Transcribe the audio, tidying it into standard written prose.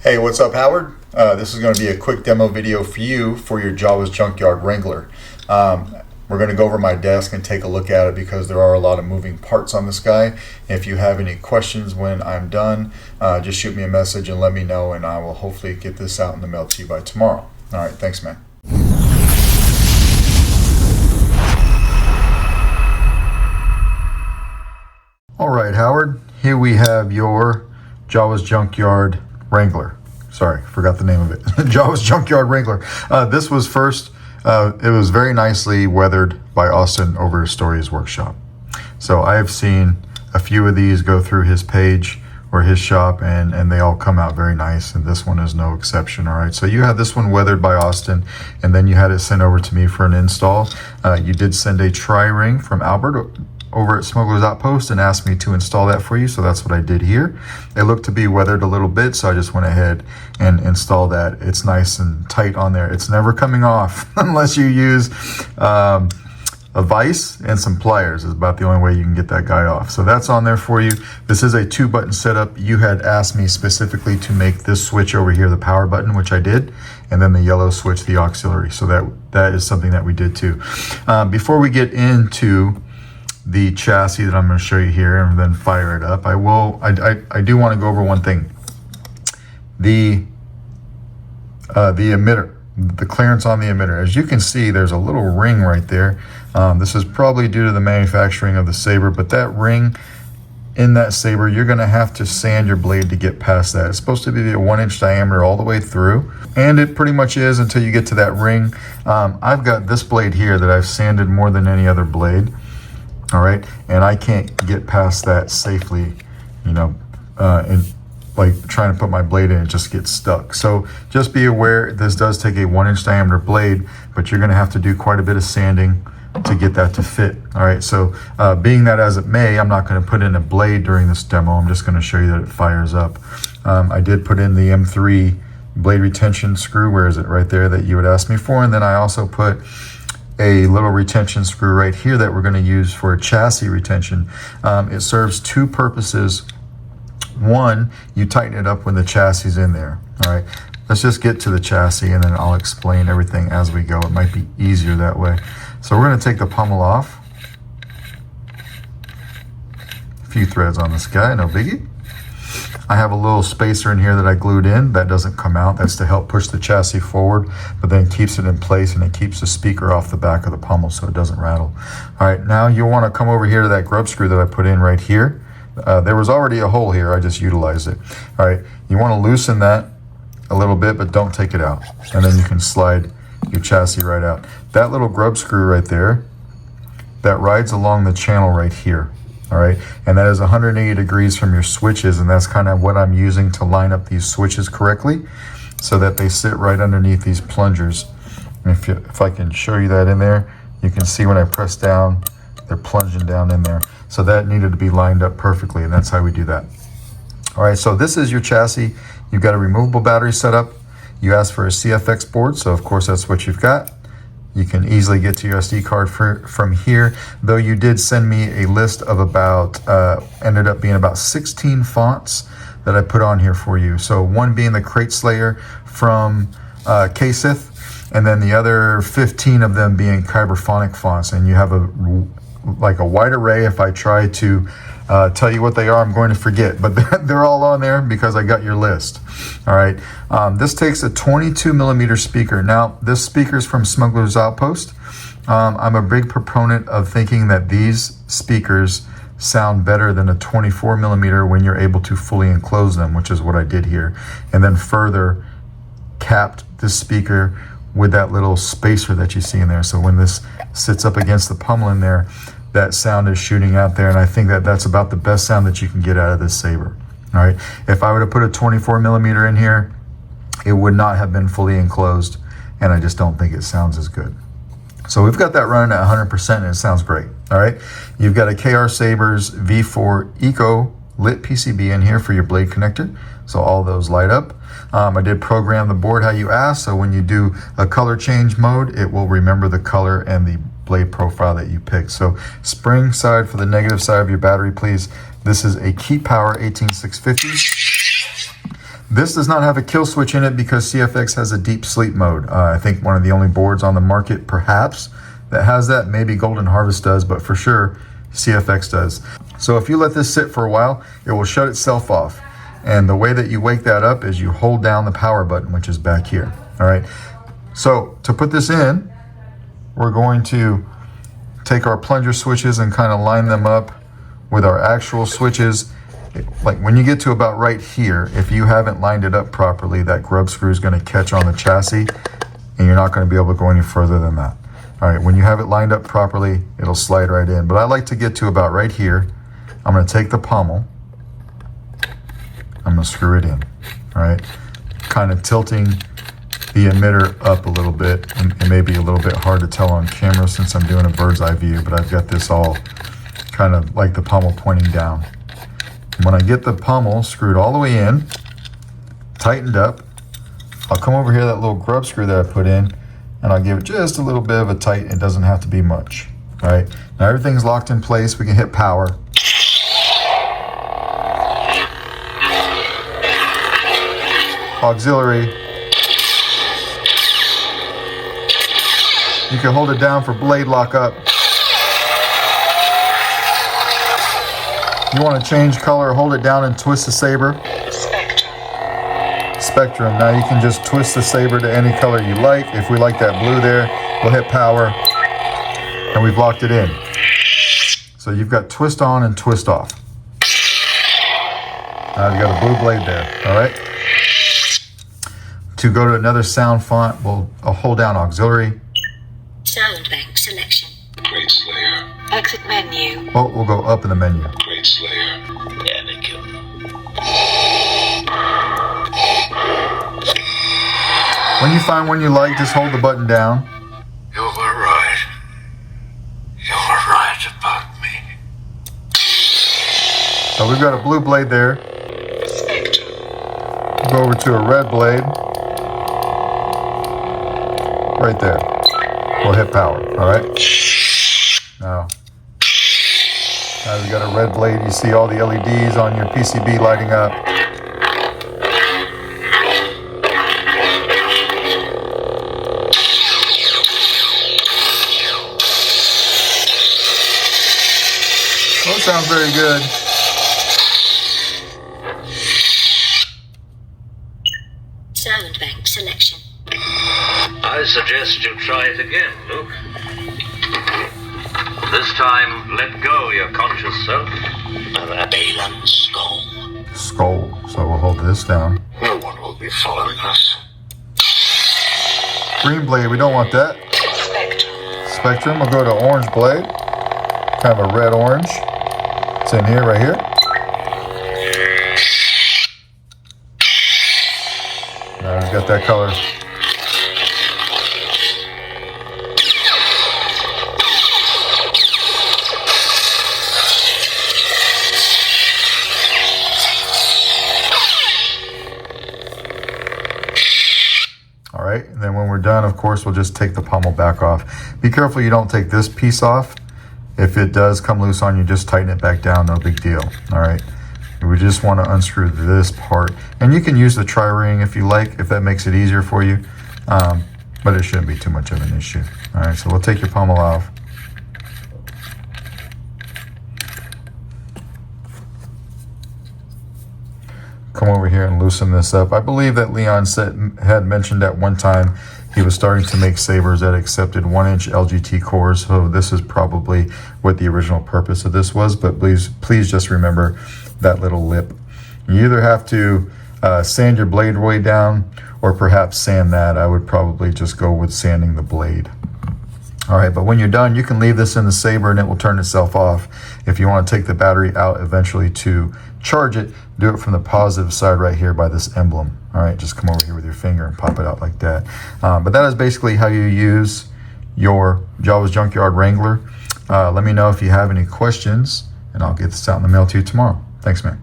Hey, what's up, Howard? This is going to be a quick demo video for you for your Jawas Junkyard Wrangler. We're going to go over my desk and take a look at it because there are a lot of moving parts on this guy. If you have any questions when I'm done, just shoot me a message and let me know, and I will hopefully get this out in the mail to you by tomorrow. All right, thanks, man. All right, Howard, here we have your Jawas Junkyard Wrangler. Sorry, forgot the name of it. Jawas Junkyard Wrangler. This was first, it was very nicely weathered by Austin over at Story's Workshop. So I have seen a few of these go through his page or his shop, and they all come out very nice, and this one is no exception. All right, so you had this one weathered by Austin, and then you had it sent over to me for an install. You did send a tri-ring from Albert over at Smuggler's Outpost and asked me to install that for you, so that's what I did here. It looked to be weathered a little bit, so I just went ahead and installed that. It's nice and tight on there. It's never coming off unless you use a vise and some pliers is about the only way you can get that guy off. So that's on there for you. This is a 2-button setup. You had asked me specifically to make this switch over here the power button, which I did, and then the yellow switch the auxiliary. So that is something that we did too. Before we get into the chassis that I'm going to show you here and then fire it up, I do want to go over one thing. The emitter, the clearance on the emitter. As you can see, there's a little ring right there. This is probably due to the manufacturing of the Saber, but that ring in that Saber, you're going to have to sand your blade to get past that. It's supposed to be a 1-inch diameter all the way through, and it pretty much is until you get to that ring. I've got this blade here that I've sanded more than any other blade. All right, and I can't get past that safely, you know, and like trying to put my blade in, it just gets stuck. So just be aware, this does take a 1-inch diameter blade, but you're gonna have to do quite a bit of sanding to get that to fit. All right, so being that as it may, I'm not gonna put in a blade during this demo. I'm just gonna show you that it fires up. I did put in the M3 blade retention screw. Where is it? Right there, that you would ask me for. And then I also put a little retention screw right here that we're going to use for chassis retention. It serves two purposes. One, you tighten it up when the chassis is in there. All right, let's just get to the chassis and then I'll explain everything as we go. It might be easier that way. So we're going to take the pommel off. A few threads on this guy, no biggie. I have a little spacer in here that I glued in. That doesn't come out. That's to help push the chassis forward, but then keeps it in place and it keeps the speaker off the back of the pommel so it doesn't rattle. All right, now you'll want to come over here to that grub screw that I put in right here. There was already a hole here. I just utilized it. All right, you want to loosen that a little bit, but don't take it out. And then you can slide your chassis right out. That little grub screw right there, that rides along the channel right here. All right, and that is 180 degrees from your switches, and that's kind of what I'm using to line up these switches correctly so that they sit right underneath these plungers. And if I can show you that in there, you can see when I press down, they're plunging down in there. So that needed to be lined up perfectly, and that's how we do that. All right, so this is your chassis. You've got a removable battery setup. You asked for a CFX board, so of course that's what you've got. You can easily get to your SD card from here, though you did send me a list of about, ended up being about 16 fonts that I put on here for you. So one being the Crate Slayer from Kasith, and then the other 15 of them being Kyberphonic fonts. And you have a wide array. If I try to tell you what they are, I'm going to forget, but they're all on there because I got your list. All right, this takes a 22mm speaker. Now, this speaker is from Smuggler's Outpost. I'm a big proponent of thinking that these speakers sound better than a 24mm when you're able to fully enclose them, which is what I did here, and then further capped this speaker with that little spacer that you see in there. So when this sits up against the pommel in there, that sound is shooting out there, and I think that that's about the best sound that you can get out of this Saber. All right, if I were to put a 24mm in here, it would not have been fully enclosed, and I just don't think it sounds as good. So we've got that running at 100%, and it sounds great. All right, you've got a KR Sabers V4 Eco lit PCB in here for your blade connector, so all those light up. I did program the board how you asked, so when you do a color change mode, it will remember the color and the blade profile that you picked. So spring side for the negative side of your battery, please. This is a Key Power 18650. This does not have a kill switch in it because CFX has a deep sleep mode. I think one of the only boards on the market, perhaps, that has that. Maybe Golden Harvest does, but for sure, CFX does. So if you let this sit for a while, it will shut itself off. And the way that you wake that up is you hold down the power button, which is back here. All right. So to put this in, we're going to take our plunger switches and kind of line them up with our actual switches. Like when you get to about right here, if you haven't lined it up properly, that grub screw is going to catch on the chassis and you're not going to be able to go any further than that. All right, when you have it lined up properly, it'll slide right in. But I like to get to about right here. I'm going to take the pommel. I'm going to screw it in. All right, kind of tilting the emitter up a little bit. And it may be a little bit hard to tell on camera since I'm doing a bird's eye view, but I've got this all kind of like the pommel pointing down. When I get the pommel screwed all the way in, tightened up, I'll come over here, that little grub screw that I put in, and I'll give it just a little bit of a tight. It doesn't have to be much. All right, now everything's locked in place. We can hit power. Auxiliary. You can hold it down for blade lockup. You want to change color, hold it down and twist the saber. Spectrum. Now you can just twist the saber to any color you like. If we like that blue there, we'll hit power and we've locked it in. So you've got twist on and twist off. Now you've got a blue blade there, all right? To go to another sound font, we'll hold down auxiliary. Sound bank selection. Great Slayer. Exit menu. Oh, we'll go up in the menu. Great Slayer. Anakin. When you find one you like, just hold the button down. You were right. You were right about me. So we've got a blue blade there. We'll go over to a red blade. Right there. We'll hit power, all right? Now we've got a red blade. You see all the LEDs on your PCB lighting up. Oh, sounds very good. Sound bank selection. I suggest you try it again, Luke. This time, let go your conscious self. A Balan skull. Skull. So we'll hold this down. No one will be following us. Green blade, we don't want that. Spectrum, we'll go to orange blade. Kind of a red orange. It's in here, right here. Now we've got that color. All right, and then when we're done, of course, we'll just take the pommel back off. Be careful you don't take this piece off. If it does come loose on you, just tighten it back down, no big deal. All right, we just want to unscrew this part. And you can use the tri-ring if you like, if that makes it easier for you, but it shouldn't be too much of an issue. All right, so we'll take your pommel off. Come over here and loosen this up. I believe that Leon had mentioned at one time he was starting to make sabers that accepted 1-inch LGT cores, so this is probably what the original purpose of this was, but please just remember that little lip. You either have to sand your blade way down or perhaps sand that. I would probably just go with sanding the blade. All right, but when you're done, you can leave this in the saber and it will turn itself off. If you want to take the battery out eventually to charge it, do it from the positive side right here by this emblem. All right, just come over here with your finger and pop it out like that. But that is basically how you use your Jawa's Junkyard Wrangler. Let me know if you have any questions and I'll get this out in the mail to you tomorrow. Thanks, man.